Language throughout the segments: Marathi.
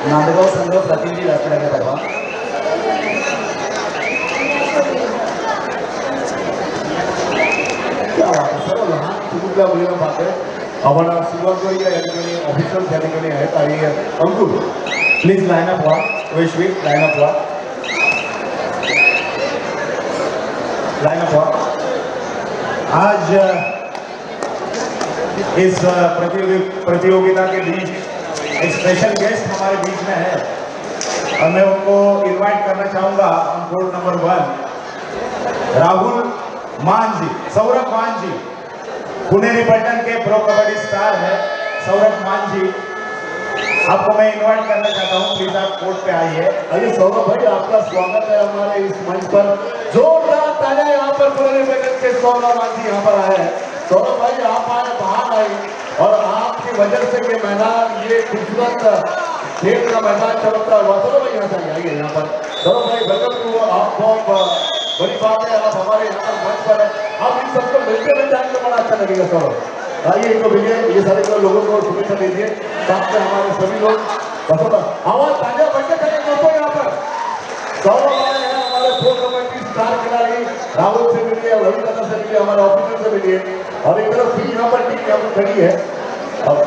नांदगाव संघ प्रतिनिधी दाखवण्यात परवा क्या बात आहे. सर्व लहान कुटुंबल्या मुलीला पाहतोय आपण सुरुवात या ठिकाणी ऑफिशियल त्या ठिकाणी आहेत आणि अंकुर प्लीज लाईन अप व्हा. वैश्वी लाईन अप व्हा. लाइन अप हुआ. आज इस प्रतियोगिता के बीच एक स्पेशल गेस्ट हमारे बीच में है और मैं उनको इनवाइट करना चाहूंगा ऑन कोर्ट नंबर 1 राहुल मान जी, सौरभ मान जी, पुनेरी पट्टन के प्रो कबड्डी स्टार है सौरभ मान जी. आपको मैं इनवाइट करना चाहता हूँ, प्लीज आप कोर्ट पे आइए. अरे सौरभ भाई आपका स्वागत है हमारे इस मंच पर. जोरदार तालियां यहाँ पर पुनेरी पट्टन के सौरभ मान जी यहाँ पर आए हैं. सौरभ भाई आप आए, बाहर आए और आपकी वजह से ये मैदान, ये खूबसूरत खेल का मैदान चमकता हुआ. सौरभ भाई यहाँ से आइए यहाँ पर. सौरभ भाई वेलकम टू. आप बहुत बड़ी बात है आप हमारे यहाँ पर मंच पर है. आप इन सबको मिलते हुए जाएंगे बड़ा अच्छा लगेगा. सौरभ आइए इनको मिलिए, ये सारे लोगों को शुभेच्छा दीजिए. साथ में हमारे सभी लोग आवाज ताजा बढ़ते चले दोस्तों. यहाँ पर सौरभ आए हैं हमारे प्रो कबड्डी स्टार खिलाड़ी. राहुल से मिलिए, रविदास से मिलिए, हमारे ऑफिसर से मिलिए. और एक तरफ भी यहाँ पर टीम यहाँ खड़ी है,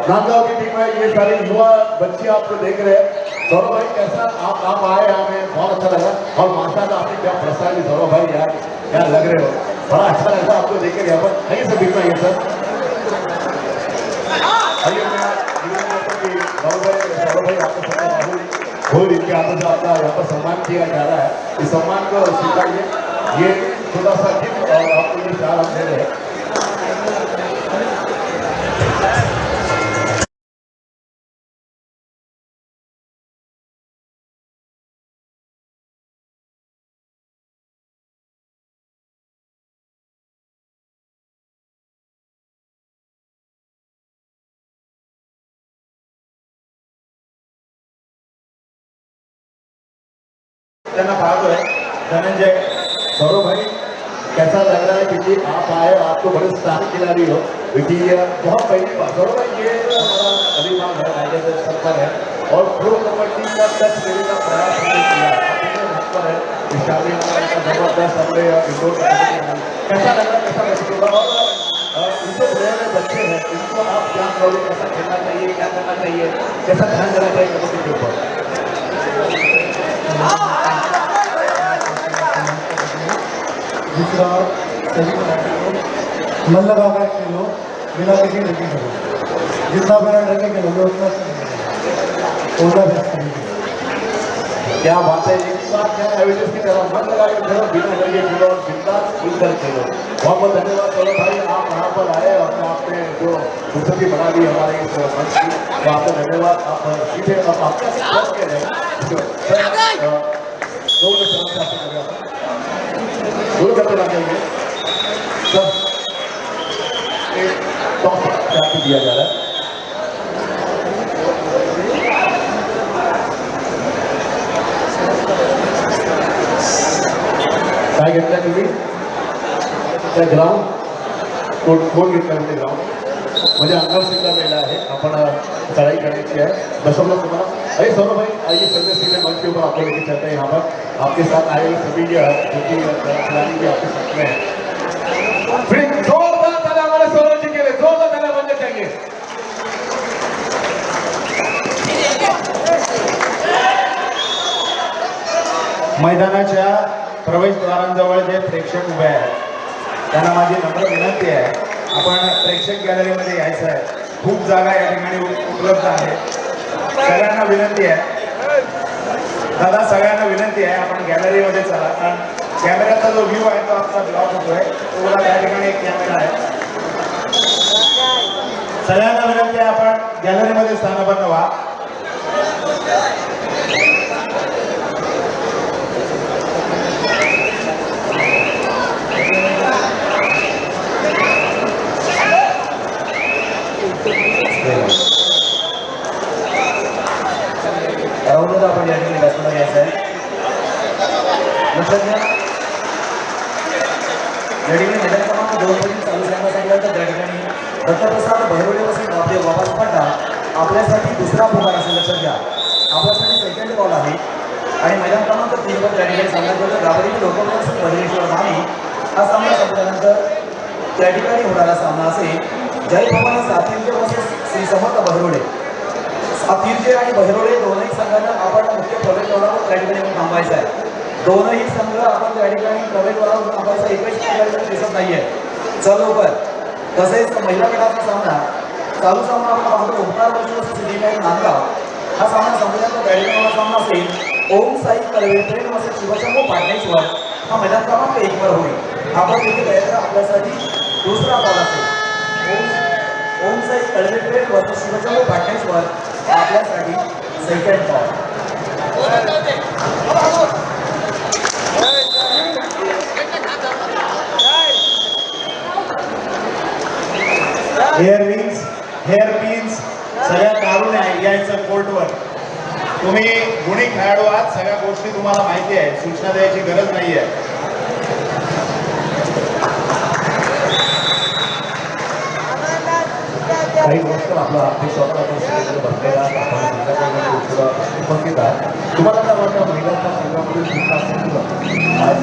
नांदगांव की टीम है. ये सारे युवा बच्चे आपको देख रहे हैं. सौरभ भाई कैसा आप आए, हमें बहुत अच्छा लगा. और माशाल्लाह आपने क्या प्रस्ताव सौरभ भाई यार क्या लग रहे हो, बड़ा अच्छा लगा आपको देख कर. यहाँ पर आइए सर, बीच में आइए सर. सौरभ भाई आपको राहुल इनके हाथों से आपका यहाँ पर सम्मान किया जा रहा है. इस सम्मान को स्वीकारिए. ये छोटा सा गिफ्ट और आपको ये चार हम दे रहे हैं. भाग है धनंजय. सौरभ भाई कैसा लग रहा है क्योंकि आप आए, आपको बड़े स्टार खिलाड़ी हो क्योंकि बहुत पहली बार. सौरभ भाई ये हमारा अभिमान है, राइडर सर्कल है और प्रो कबड्डी का टच लेने का प्रयास हमने किया. पर है शादी का जबरदस्त हमने इंडोर कैसा लग रहा है, कैसा महसूस होगा. और इनको प्लेयर बच्चे हैं, इनको आप क्या करोगे, कैसा खेलना चाहिए, क्या करना चाहिए, कैसा ध्यान देना चाहिए कबड्डी के ऊपर. दूसरा सभी मन लगा कर खेलो बिना किसी ड्रिंकिंग करो. जितना बिना ड्रिंकिंग खेलोगे उतना ओला बेस्ट करेंगे. क्या बात है. एक बात क्या एविडेंस की तरह मन लगा के खेलो, बिना ड्रिंकिंग खेलो और बिंदास खुलकर खेलो. बहुत बहुत धन्यवाद सौरभ भाई, आप यहाँ पर आए और आपने जो फुर्सती बना दी हमारे इस मंच की, तो आपका धन्यवाद. आप सीधे अब आपका के रहे दूर करते ना चाहिए सब टॉप दिया जा रहा है. काय घेतलं तुम्ही त्या ग्राउंड कोण घेतलं म्हणजे ग्राउंड म्हणजे अंगावर सुद्धा वेळा आहे. आपण चढ़ाई करनी है दशमलव तुम्हारा. अरे सौरभ भाई आइए चलते सीधे मंच के ऊपर आपको लेके चलते हैं. यहाँ पर आपके साथ आए हुए सभी जो कि खिलाड़ी भी आपके साथ में है. फिर जोरदार तालियां हमारे सौरभ जी के लिए, जोरदार तालियां बनने चाहिए. मैदानाच्या प्रवेशद्वारांजवळ जे प्रेक्षक उभे आहेत त्यांना माझी नम्र विनंती आहे, आपण प्रेक्षक गॅलरीमध्ये यायचं आहे. खूप जागा या ठिकाणी उपलब्ध आहे. सगळ्यांना विनंती आहे, दादा सगळ्यांना विनंती आहे आपण गॅलरीमध्ये चला. कारण कॅमेऱ्याचा जो व्ह्यू आहे तो आमचा ब्लॉक होतोय. तो त्या ठिकाणी एक कॅमेरा आहे. सगळ्यांना विनंती आहे आपण गॅलरीमध्ये स्थानबद्ध व्हा. राहुल आपण या ठिकाणी बसला घ्यायचं आहे. लक्षात घ्या या ठिकाणी मैदान क्रमांक 2 मध्ये चालू करण्यासाठी त्या ठिकाणी दत्तप्रसाद भैरवडेपासून आपले वापस पडला आपल्यासाठी दुसरा पुकार असेल. लक्षात घ्या. आपल्यासाठी सेकंड बॉल आहे आणि मैदान क्रमांक 3 वर त्या ठिकाणी संघाचा गावरी लोकप्रसिद्ध भद्रेश्वर माने हा सामना संपल्यानंतर त्या ठिकाणी होणारा सामना असेल जय भवानी सातीर्जे वर्सेस श्री समर्थ बहिरोडे. सातीर्जे आणि बहिरोडे दोनही संघांना आपण मुख्य प्रवेशद्वारावर त्या ठिकाणी थांबायचं आहे. दोनही संघ आपण त्या ठिकाणी प्रवेशद्वारावर थांबायचा एकच दिसत नाहीये. चल लवकर. तसेच महिला गटाचा सामना चालू सामना आपण पाहतो ओंकार वर्सेस सिद्धिविनायक नांदगाव. हा सामना संपल्यानंतर त्या ठिकाणी सामना असेल ओम साई कळवे ट्रेन वर्सेस शिवशंभू पाटणेश्वर. हा मैदान क्रमांक 1 वर होईल. आपण देखील यायचा आपल्यासाठी दुसरा बॉल असेल ओम साई कळवे ट्रेन वर्सेस शिवशंभू पाटणेश्वर आपल्यासाठी सेकंड बॉल. हेअर पिन्स सगळ्या काढून यायचं कोर्टवर. तुम्ही गुणी खेळाडू आहात, सगळ्या गोष्टी तुम्हाला माहिती आहे, सूचना द्यायची गरज नाही आहे. काही गोष्ट आपला स्वतः बसलेला उपस्थित आहे. तुम्हाला काय वाटतं महिलांच्या संघामध्ये आज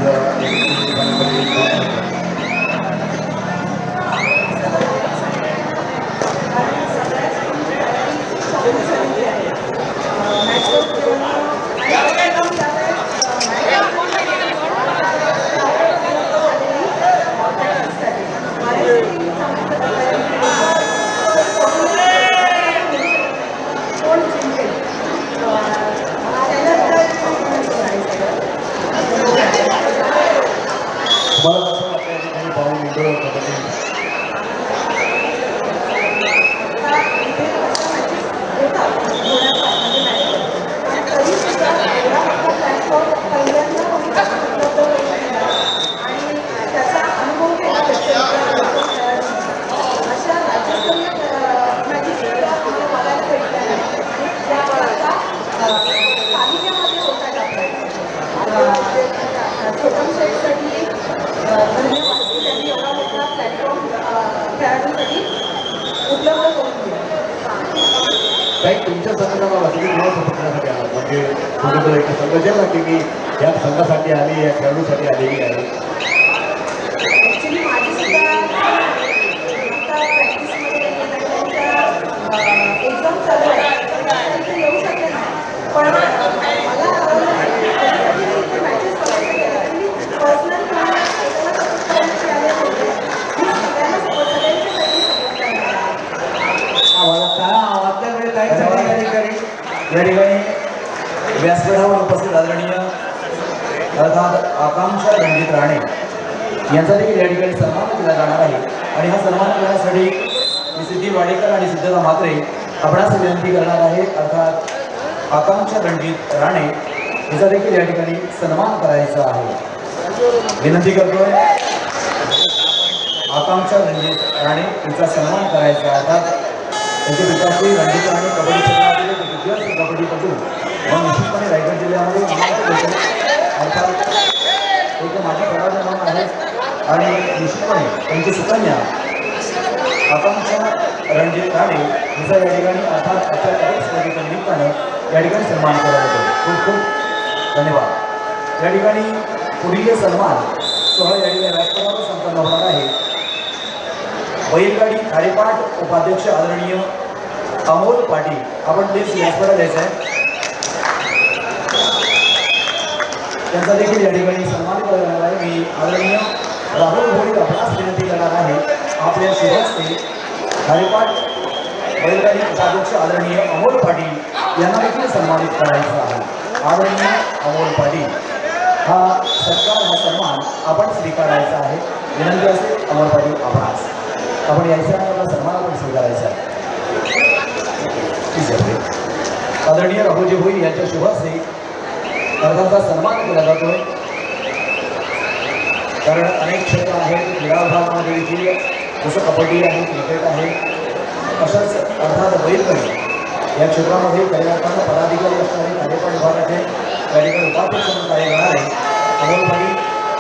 तुमच्या संघाला वाचण्यासाठी आला म्हणजे तुमच्याकडे एक संघ जे ना की मी या संघासाठी आली या खेळाडूसाठी आलेली आहे. या ठिकाणी व्यासपीठावर उपस्थित आदरणीय अर्थात आकांक्षा रणजित राणे यांचा देखील या ठिकाणी सन्मान केला जाणार आहे. आणि हा सन्मान करण्यासाठी मी सिद्धी वाडेकर आणि सिद्धता म्हात्रे आपणास विनंती करणार आहे. अर्थात आकांक्षा रणजित राणे यांचा देखील या ठिकाणी सन्मान करायचा आहे. विनंती करतोय आकांक्षा रणजित राणे यांचा सन्मान करायचा आहे. अर्थात त्यांचे पिताश्री रणजित राणे कबड्डी क्षेत्रातील दिग्गज कबड्डीपटू व निश्चितपणे रायगड जिल्ह्यामध्ये अर्थात एक माझी कलाकार म्हणून आहे आणि निश्चितपणे त्यांची सुकन्या आकांक्षा रणजित राणे हिचा या ठिकाणी अर्थात आजच्या कॅडेट स्पर्धेच्या निमित्तानं या ठिकाणी सन्मान केला जातो. खूप खूप धन्यवाद. या ठिकाणी पुढील सन्मान सोहळा या ठिकाणी व्यासपीठावर संपन्न होणार आहे. बैलगाडी खारेपाट उपाध्यक्ष आदरणीय अमोल पाटील आपण प्लीज व्यासपीठावर द्यायचं आहे. त्यांचा देखील या ठिकाणी सन्मान करणार आहे. मी आदरणीय राहुल भोईर आपणास विनंती करणार आहे आपल्या शुभ हस्ते खारेपाट बैलगाडी उपाध्यक्ष आदरणीय अमोल पाटील यांना देखील सन्मानित करायचं आहे. आदरणीय अमोल पाटील हा सत्कार हा सन्मान आपण स्वीकारायचा आहे. विनंती असेल अमोल पाटील आपणास आपण यायचा आणि आपला सन्मान आपण स्वीकारायचा आहे. आदरणीय राहुलजी भोईर यांच्या शुभ हस्ते अर्धाचा सन्मान केला जातोय. कारण अनेक क्षेत्र आहेत क्रीडा विभागामध्ये देखील जसं कबड्डी आहे क्रिकेट आहे अशाच अर्थात बैलगाडी या क्षेत्रामध्ये कार्यरताना पदाधिकारी असणारे खारेपाट विभागाचे या ठिकाणी उपाध्यक्ष म्हणून कार्य करणारे अमोल पाटील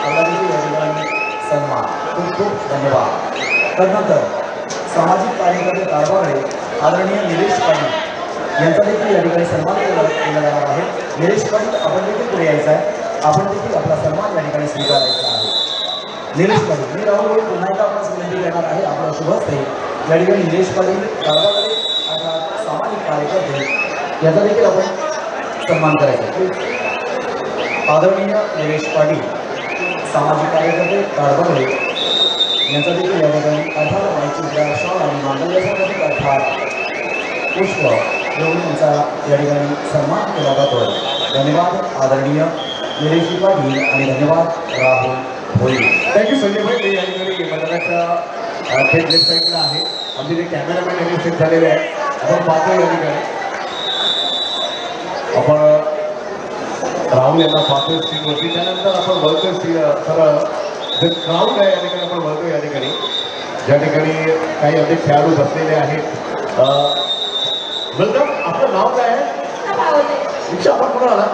आपला देखील या ठिकाणी सन्मान. खूप खूप धन्यवाद. त्यानंतर सामाजिक कार्यकर्ते कारभारकडे आदरणीय निलेश पाटील यांचा देखील या ठिकाणी सन्मान केला जाणार आहे. निलेश पाटील आपण देखील पुढे यायचं आहे. आपण देखील आपला सन्मान या ठिकाणी स्वीकारायचा आहे. निलेश पाटील मी राहुल पुन्हा एकदा आपणास विनंती करणार आहे. आपलं शुभ हस्ते या ठिकाणी निलेश पाटील कारभारवाले अर्थात सामाजिक कार्यकर्ते याचा देखील आपण सन्मान करायचा आहे. आदरणीय निलेश पाटील सामाजिक कार्यकर्ते कारभारवाले यांचा देखील या ठिकाणी अर्थात माहिती शॉल आणि मांडल्यासाठी अर्थात पुष्प देऊन यांचा या ठिकाणी सन्मान केला जातो. धन्यवाद आदरणीय निलेश पाटील आणि धन्यवाद राहुल भोई. थँक्यू संजय भाई. मी या ठिकाणी मैदानाच्या थेट लेफ्ट साईडला आहे. आमचे जे कॅमेरामॅन यांनी सेट झालेले आहे आपण पाहतो या ठिकाणी. आपण राहुल यांना पाहतोय स्क्रीनवरती. त्यानंतर आपण बघतोय सरळ जे क्राऊड आहे या ठिकाणी आपण बघतोय या ठिकाणी ज्या ठिकाणी काही आमचे खेळाडू बसलेले आहेत. वेलकम. आपलं नाव काय आहे? दीक्षा. आपण कुठं आला?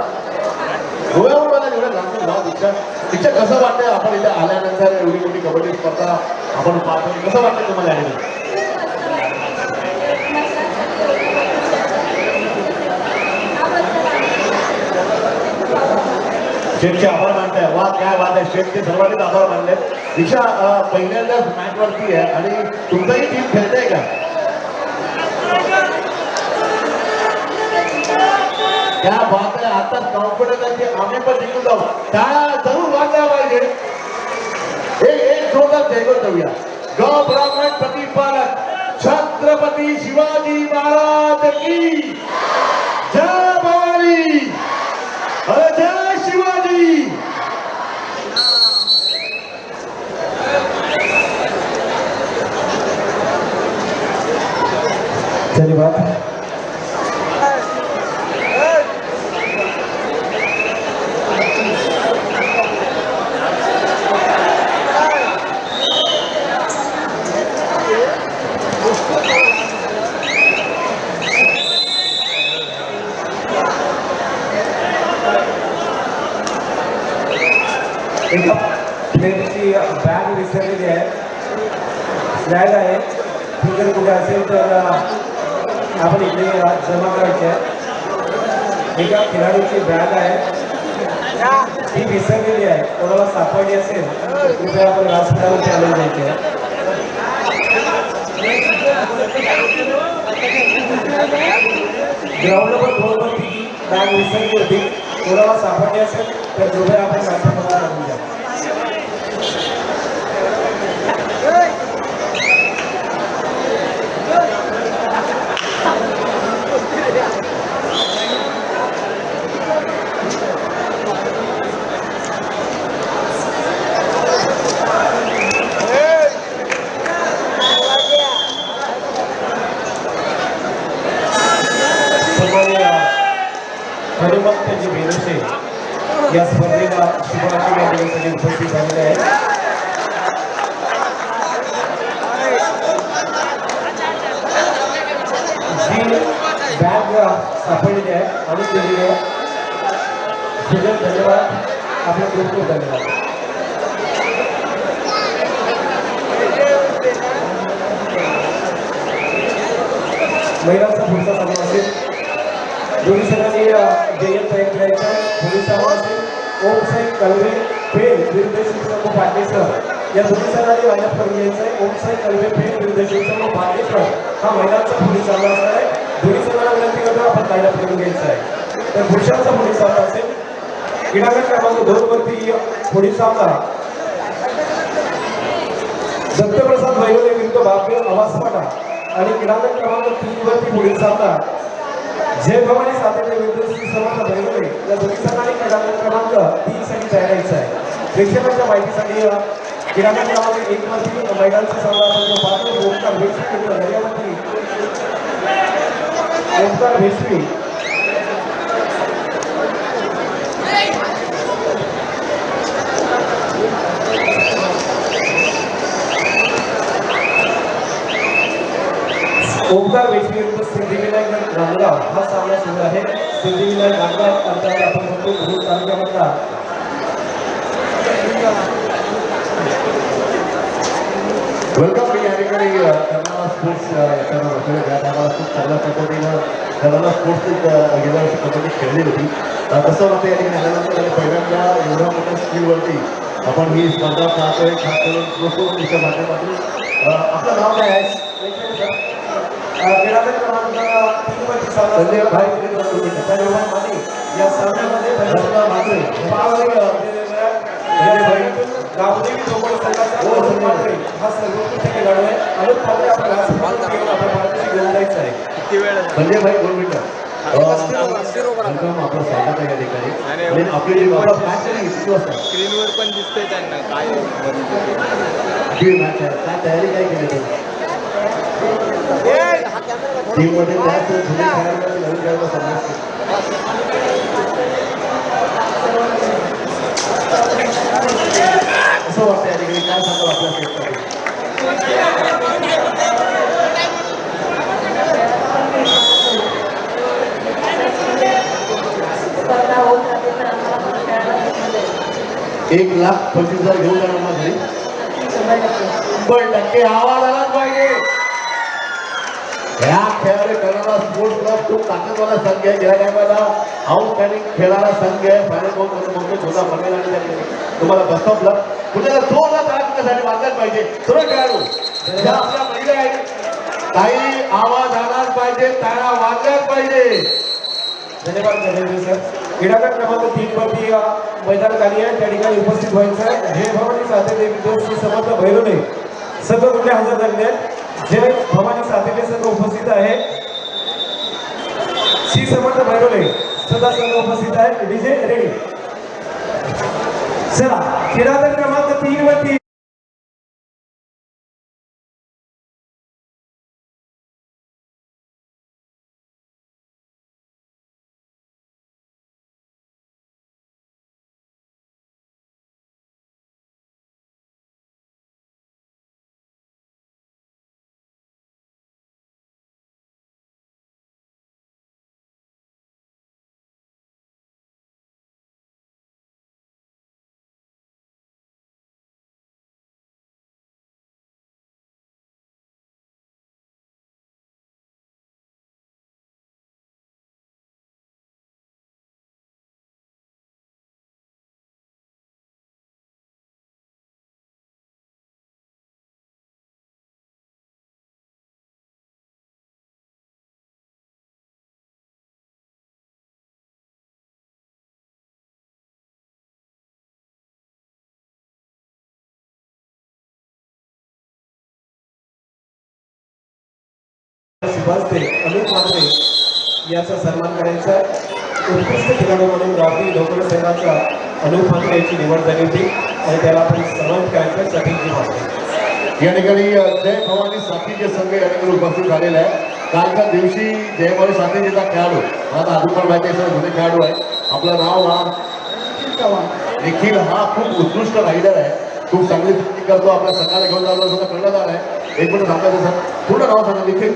गोव्याहून मला एवढं लांबून नाव दीक्षा. दीक्षा कसं वाटतंय आपण इथे आल्यानंतर एवढी मोठी कबड्डी स्पर्धा आपण पाहतो, कसं वाटतं तुम्हाला या ठिकाणी? शेठचे आभार मानताय. वा काय वाद आहे. शेठचे सर्वांनीच आभार मानले. दीक्षा पहिल्यांदाच मॅचवरती आहे आणि तुमचाही टीम खेळते का? क्या बात आहे. आता कॉन्फिडन्स आहे की आम्ही पण जिंकून जाऊ. टाळ्या जरूर वाजल्या पाहिजे. एक जोरदार जयघोष देऊया. गौ ब्राह्मण प्रतिपालक छत्रपती शिवाजी महाराज की जय. भवानी जय शिवाजी. धन्यवाद. एका प्लेअरची बॅग विसरलेली आहे. फ्लॅग आहे. ती जर कुठे असेल तर आपण इकडे जमा करायची आहे. एका खेळाडूची बॅग आहे ती विसरलेली आहे. कोणाला सापडली असेल तर कृपया आपण व्यासपीठावरती आले जायचे आहे. ग्राउंडवर गोलवरती बॅग विसरली होती. कोणाला सापडली असेल तर कृपया आपण व्यासपीठावर आणून द्या. हनुमंतजी बेनसे या स्पर्धेला शुभारंभासाठी उपस्थित झालेले आहेत. जी बॅग सापडलेली आहे आणि दिलेली आहे. धन्यवाद. आपल्या खूप खूप धन्यवाद. महिलांचा पुढचा सामना असेल. दोन्ही संघांनी जयंत तयार करायचा. दोन्ही सामना असेल. ओम साई कलवे फेल विरुद्ध शिवसंघ पाटणेश्वर या दोन्ही संघांनी लाईनअप करून घ्यायचं आहे. ओम साई कलवे फेल विरुद्ध शिवसंघ पाटणेश्वर हा महिलांचा पुढील सामना असणार आहे. दोन्ही संघांना विनंती करतो आपण लाईनअप करून घ्यायचं आहे. तर पुरुषांचा पुढील सामना असेल. क्रीडागट क्रमांक 2 वरती पुढील सामना दत्तप्रसाद वैरोले विरुद्ध बापे अवासपाटा आणि क्रीडागट क्रमांक 3 वरती पुढील सामना जय भवानी सातारा विरुद्ध श्री समर्थ वैरोले या दोन्ही संघांनी क्रीडागट क्रमांक 3 साठी तयारायचं आहे. प्रेक्षकांच्या माहितीसाठी क्रीडागट क्रमांक 1 वरती मैदानचा सामना आपण जो पाहतो ओंकार भेसवी विरुद्ध दर्यावती ओंकार भेसवी ओंकार भेसवी विरुद्ध सिद्धिविनायक नांदगाव हा सामना सुरू आहे. सिद्धिविनायक नांदगाव अंतर्गत आपण म्हणतो भूर तालुक्यामधला वेलकम. मी या ठिकाणी स्पोर्ट्स याच्यावर होतं त्या टायमाला खूप चांगल्या पद्धतीनं कलरला स्पोर्ट्स गेल्या वर्षी कबड्डी खेळली होती. कसं वाटतं या ठिकाणी आल्यानंतर आणि पहिल्यांदा एवढ्या मोठ्या स्क्रीनवरती आपण ही स्पर्धा पाहतोय, खास करून प्रोत्साहनाच्या माध्यमातून. आपलं नाव काय आहे? क्रीडागत क्रमांक 3 वरती संजय भाई या सामन्यामध्ये रत्ना म्हात्रे. गावदेवी ढोबळ संघाचा अनूप म्हात्रे हा सर्वोत्कृष्ट खेळाडू आहे. अनूप म्हात्रे आपल्या आपल्या भारताची घेऊन जायचं आहे. संजय भाई 2 मिनिटं. वेलकम, आपलं स्वागत आहे या ठिकाणी. आणि आपली जी मॅच आहे किती वाजता? स्क्रीनवर पण दिसतंय त्यांना काय आपली मॅच आहे, काय तयारी काय केली तुम्ही टीममध्ये? त्याच जुन्या खेळाडूंना नवीन खेळाडूंना समजते. असं वाटतं या ठिकाणी काय सांगाल आपल्या सेटसाठी? स्पर्धा होत राहते तर आम्हाला पण खेळायला मध्ये 1,25,000 घेऊन जाणार ना घरी? 100% आवाज आलाच पाहिजे. या खेळाडू करणारा स्पोर्ट्स क्लब खूप ताकदवाला संघ आहे. गेल्या टायमाला आउटस्टँडिंग खेळणारा संघ आहे. फायनल बघतो छोटा पडेल आणि तुम्हाला बेस्ट ऑफ लक. कुठल्याला जोरदार ताकदीसाठी वाजलाच पाहिजे. सर्व खेळाडू ज्या आपल्या महिला आहेत काही आवाज आलाच पाहिजे, टाळ्या वाजल्याच पाहिजे. धन्यवाद धन्यवाद सर. क्रीडागत क्रमांक 3 वरती मैदान खाली आहे, त्या ठिकाणी उपस्थित व्हायचं आहे. जय भवानी सातेदेवी दोस्त समर्थ भैरवले सर्व कुठे हजर झालेले आहेत. जय भवानी सातेदेवी संघ उपस्थित आहे. श्री समर्थ भैरवले सदा संघ उपस्थित आहे. DJ ready. चला क्रीडागत क्रमांक 3 वरती शुभास्ते अनूप म्हात्रे याचा सन्मान करायचा. उत्कृष्ट खेळाडू म्हणून गावदेवी ढोबळ संघाचा अनूप म्हात्रे याची निवड झाली होती आणि त्याला आपण सन्मानित करायचं सतीजी म्हात्रे. या ठिकाणी जय भवानी साथीचे संघ या ठिकाणी उपस्थित झालेला आहे. कालच्या दिवशी जय भवानी साथीचा खेळाडू आता अजून पण माहिती आहे जुने खेळाडू आहे. आपलं नाव निखिल हा खूप उत्कृष्ट रायडर आहे. खूप चांगली फिरती करतो. आपल्या संघाला घेऊन जातो सुद्धा कर्णधार आहे. एक मिनिट सांगायचं सर, पूर्ण नाव सांगा. निखिल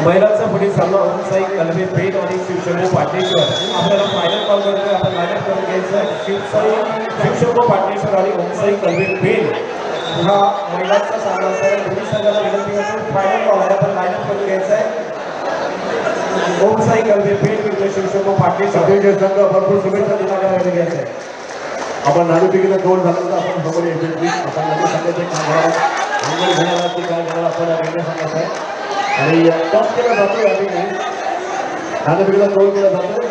महिलांचा पुढील सामना ओमसाई कलबे पेठ आणि शिवशंभू पाटणेश्वर. आपल्याला फायनल कॉल करतोय, आपण लाईनअप करून घ्यायचं. शिवशंभू पाटणेश्वर आणि ओमसाई कलबे पेठ हा महिलांचा सामना असणार. दोन्ही संघाला विनंती असून फायनल कॉल आहे, आपण लाईनअप करून घ्यायचं आहे. ओमसाई कलबे पेठ विरुद्ध शिवशंभू पाटणेश्वर संघ भरपूर शुभेच्छा दिनाला घ्यायचं आहे. आपण नाणेफेकीला गोल झालं तर आपण समोर येतो. आपण लगेच सांगायचं काय घ्यायला अंगण घेण्याला की काय घ्यायला आपण वेगळं सांगायचं आहे. आणि टॉस केला जातो या ठिकाणी नाणेफेकीला गोल केला जातो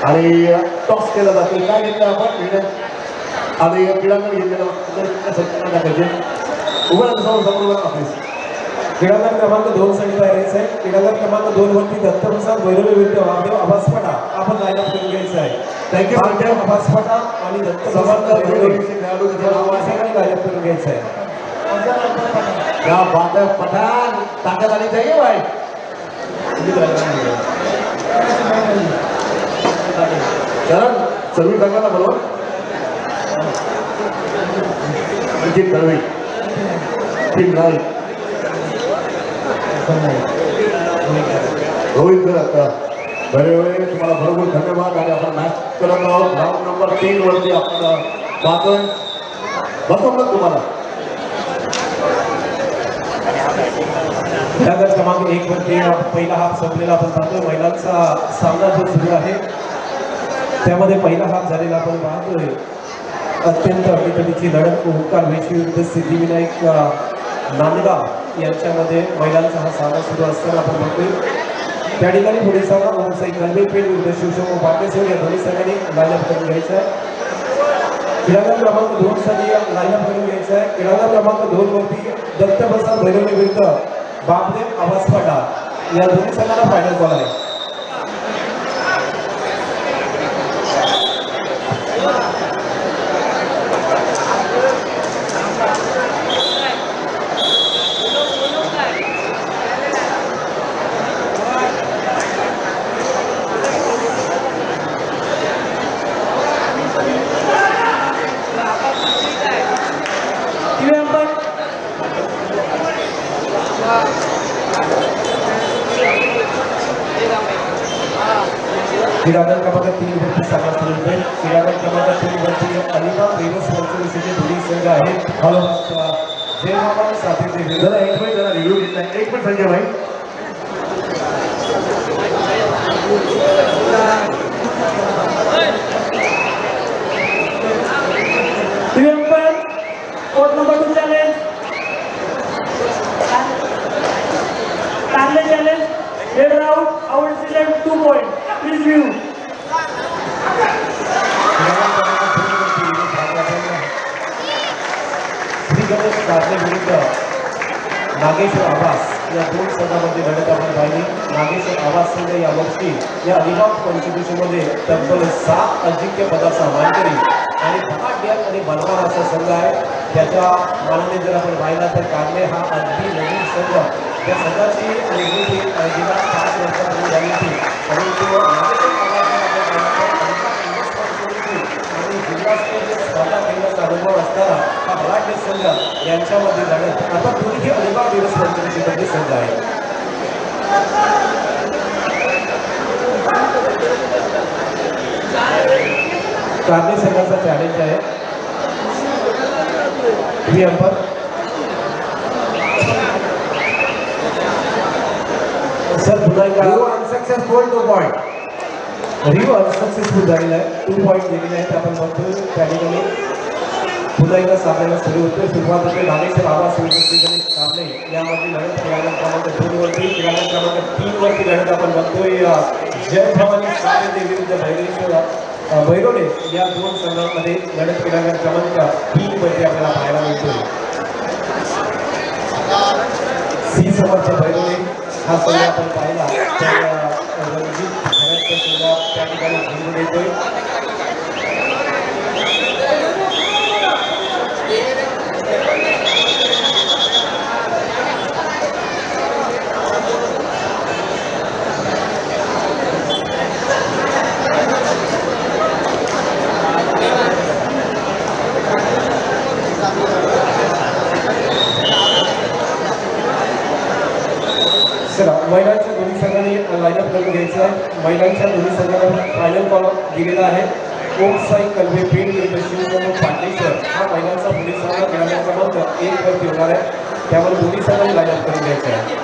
आणि टॉस केला जातो. काय घेतलं आपण आणि क्रीडांगण घेतलेलं टाकायचे. उभं समोर ऑफिस. क्रीडागत क्रमांक 2 साठी तयारीचं आहे. क्रीडागत क्रमांक 2 वरती दत्तप्रसाद भैरवले विरुद्ध वामदेव अभासपटा आपण लाईनअप करून घ्यायचं आहे. थँक्यू. वामदेव अभासपटा आणि दत्तप्रसाद भैरवले खेळाडू सगळ्यांनी लाईनअप करून घ्यायचं आहे. क्या बात है पठान, ताकत आनी चाहिए भाई. चरण सर्विस टाका ना बरोबर. अंकित दळवी, टीम नाईक, रोहित बरे वेळे तुम्हाला भरपूर धन्यवाद. आणि आपण मॅच करत आहोत. राऊंड नंबर 3 वरती आपण पाहतोय. बसवलं तुम्हाला खेळाडू क्रमांक 1 वरती पहिला हाफ संपलेला आपण पाहतोय. महिलांचा सामना जो सुरू आहे त्यामध्ये पहिला हाफ झालेला आपण पाहतोय. अत्यंत अटीतटीची लढत ओंकार वेशी विरुद्ध सिद्धिविनायक नांदगाव यांच्यामध्ये महिलांचा हा सामना सुरू असताना आपण बघतोय. त्या ठिकाणी पुढील सामना ओमसाई कलबेपेठ विरुद्ध शिवशंकर पाटेश्वर या दोन्ही संघांनी लाईनअप करून घ्यायचा आहे. क्रीडांगण क्रमांक 2 साठी लाईनअप करून घ्यायचा आहे. क्रीडांगण क्रमांक 2 वरती दत्तप्रसाद भैरवणे विरुद्ध बापदेव आवाज पठार या दोन्ही संघांना फायनल कॉल आहे. क्रीडांगण क्रमांक 3 वरती सामना सुरू होतोय. क्रीडांगण क्रमांक 3 वरती अलिबाग रेवस पंचवीसचे दोन्ही संघ आहेत. हॅलो जयमामा साथीचे विरुद्ध जरा एक मिनिट जरा रिव्ह्यू घेतला. एक मिनिट संजय भाई. कोर्ट नंबर 2 चॅलेंज चांगले challenge head round out select 2 point please view Shri Ganesh कारले विरुद्ध नागेश्वर आवास या दोन संघांमध्ये लढत आपण पाहिली. नागेश्वर आवास संघ या वर्षी या अलिबाग पंचकृषीमध्ये तब्बल 7 अजिंक्य पदाचा मानकरी आणि 10 डॅम आणि बलवान असा संघ आहे. त्याच्या मानाने जर आपण पाहिला तर कारले हा अगदी नवीन संघ त्या संघाची निर्मिती गेल्या 5 वर्षापूर्वी झाली होती. परंतु नागेश्वर आणि जिल्हास्तरीय स्पर्धा खेळण्याचा अनुभव असणारा हा मराठी संघ यांच्यामध्ये लढत आता दोन्ही अलिबाग दिवस पंचकृषीमध्ये संघ आहे. कारणे संघाचा चॅलेंज आहे. ही अंपर सर पुन्हा एकदा अनसक्सेसफुल 2 पॉइंट. रिव्ह अनसक्सेसफुल झालेला आहे. 2 पॉईंट दिलेले आहेत. आपण बघतोय त्या ठिकाणी पुन्हा एकदा सामन्याला सुरू होतोय. सुरुवात होते नागेश्वर आवास विरुद्ध सामने यामध्ये लढत क्रीडांगण क्रमांक 2 वरती क्रीडांगण क्रमांक 3 वरती लढत आपण बघतोय. जय भवानी सारे विरुद्ध भैरवणे या दोन संघांमध्ये लढत क्रीडांगण क्रमांक 3 वरती आपल्याला पाहायला मिळतोय. सी समर्थ भैरवणे हा संघ आपण पाहिला तर रणजित घराचा संघ त्या ठिकाणी घेऊन येतोय. महिलांच्या दोन्ही संघांनी लाईनअप करून घ्यायचं आहे. महिलांच्या दोन्ही संघांना फायनल कॉल दिलेला आहे. ओमसाई कलबेपेठ विरुद्ध शिवशंकर पाटेश्वर हा महिलांचा पुढील सामना क्रीडांगण क्रमांक 1 वरती होणार आहे. त्यामुळे दोन्ही संघांनी लाईनअप करून घ्यायचं आहे.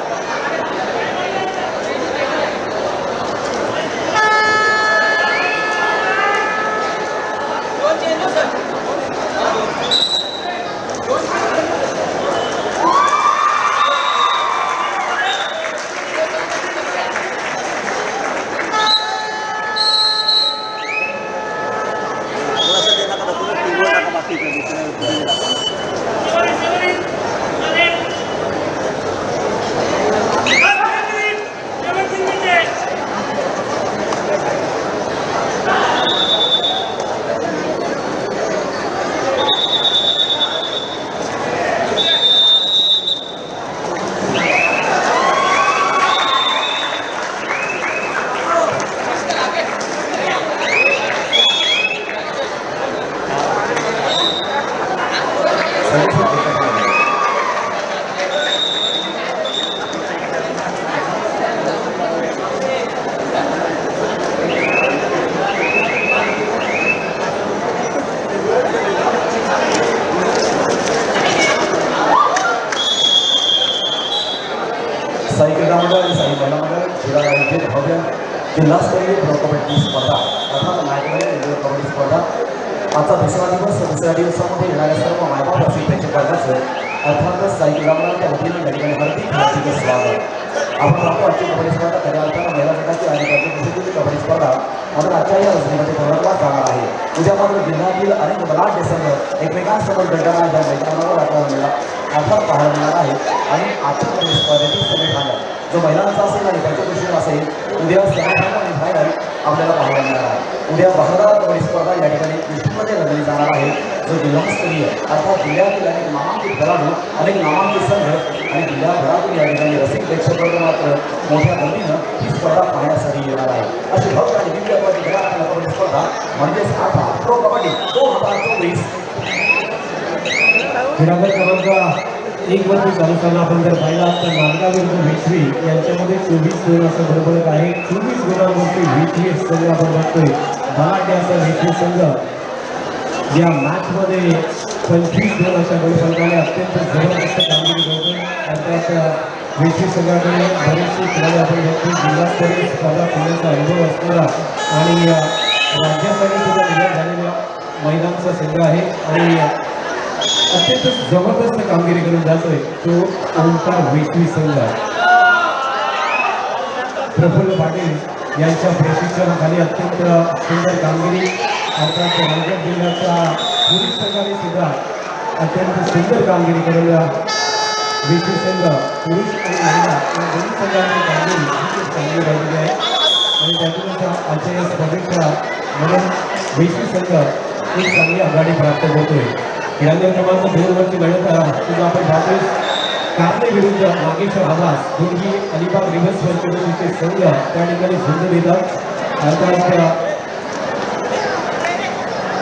महिला मंडळ जिल्हा आयोजित भव्य जिल्हास्तरीय प्रो कबड्डी स्पर्धा अर्थात नायकवाडी इंडोर कबड्डी स्पर्धा आजचा दुसरा दिवस. दुसऱ्या दिवसामध्ये येणाऱ्या सर्व मायबाप असतील प्रेक्षकांचं अर्थातच साई क्रीडांगणाच्या वतीने या ठिकाणी हार्दिक स्वागत. आपण पाहतो आजची कबड्डी स्पर्धा खऱ्या अर्थानं महिला गटाची आणि राज्यभरातील कबड्डी स्पर्धा मात्र आजच्या या रचनेमध्ये थोडक्यात जाणार आहे. उद्या मात्र जिल्ह्यातील अनेक बलाढ्य संघ एकमेकांसमोर गटाला या मैदानावर आपल्याला अर्थात पाहायला मिळणार आहे. आणि आजच्या कबड्डी स्पर्धेतील सेमीफायनल जो महिलांचा असेल आणि त्याच्या दृष्टीने असेल उद्या सेमीफायनल आणि फायनल आपल्याला पाहायला मिळणार आहे. उद्या 12 कबड्डी स्पर्धा या ठिकाणी निश्चितमध्ये रंगली जाणार आहे. जो जिल्हास्तरीय अर्थात जिल्ह्यातील अनेक नामांकित खेळाडू अनेक नामांकित संघ आणि जिल्ह्याभरातून या ठिकाणी रसिक प्रेक्षक मात्र मोठ्या गर्दीनं ही स्पर्धा पाहण्यासाठी येणार आहे. अशी भव्य आणि दिव्य कबड्डी स्पर्धा म्हणजेच आता प्रो कबड्डी 2024 क्रीडागत क्रमांक 1 वरती चालू असताना आपण जर पाहिला तर नांदगाव विरुद्ध व्हिक्टरी यांच्यामध्ये 24 गुण असं बरोबर आहे. 24 गुणांवरती व्हिक्टरी संघ आपण बघतोय. बलाढ्य असा व्हिक्टरी संघ या मॅचमध्ये 25 गुण अशा गुणफलकाने अत्यंत जबरदस्त कामगिरी करतोय. अर्थात व्हिक्टरी संघाकडे बरेचसे खेळाडू आपण बघतोय. जिल्हास्तरीय स्पर्धा खेळण्याचा अनुभव असलेला आणि राज्यासाठी सुद्धा निवड झालेल्या महिलांचा संघ आहे आणि अत्यंत जबरदस्त कामगिरी करून जातोय तो ओंकार व्हिक्टरी संघ. प्रफुल्ल पाटील यांच्या प्रशिक्षणाखाली अत्यंत सुंदर कामगिरी. अर्थात रायगड जिल्ह्याच्या पुरुष संघाने सुद्धा अत्यंत सुंदर कामगिरी करून व्हिक्टरी संघ पुरुष आणि महिला या दोन्ही संघांनी कामगिरी चांगली राहिलेली आहे आणि त्यातूनच आजच्या या स्पर्धेच्या म्हणून व्हिक्टरी संघ एक चांगली आघाडी प्राप्त होतोय. क्रीडांगण क्रमांक 2 वरची लढत सुद्धा आपण पाहतोय. कारणे विरुद्ध नागेश्वर आवास दोन्ही अलिबाग रिव्हर्स वरचे संघ त्या ठिकाणी झुंज देतात. अर्थात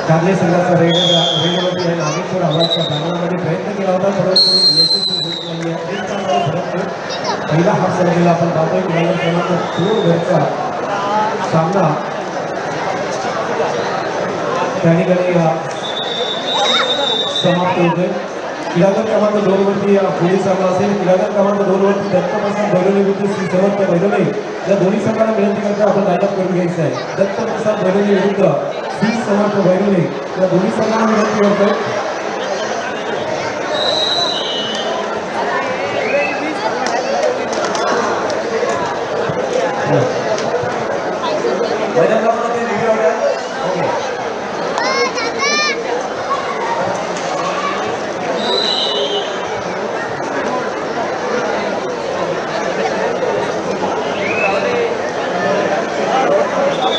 कारणे संघाचा रेडवरती आणि नागेश्वर आवाजच्या प्रांगणामध्ये प्रयत्न केला होता परंतु यशस्वी होत नाहीये. पहिला हाफ संपलेला आपण पाहतोय. क्रीडांगण क्रमांक 2 वरचा सामना त्या ठिकाणी समाप्त होतोय. क्रीडांगण क्रमांक 2 वरती पुढील सामना असेल. क्रीडांगण क्रमांक 2 वरती दत्तप्रसाद बैलोले विरुद्ध श्री समर्थ बैलोले या दोन्ही संघांना विनंती करता आपण लाईनअप करून घ्यायचं आहे. दत्तप्रसाद बैलोले विरुद्ध श्री समर्थ बैलोले या दोन्ही संघांना विनंती करतोय.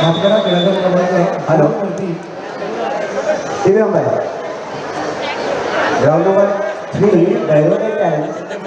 आपल्याला क्रीडांगण क्रमांक हॅलो वरती TV umpire ground number 3 diverted talent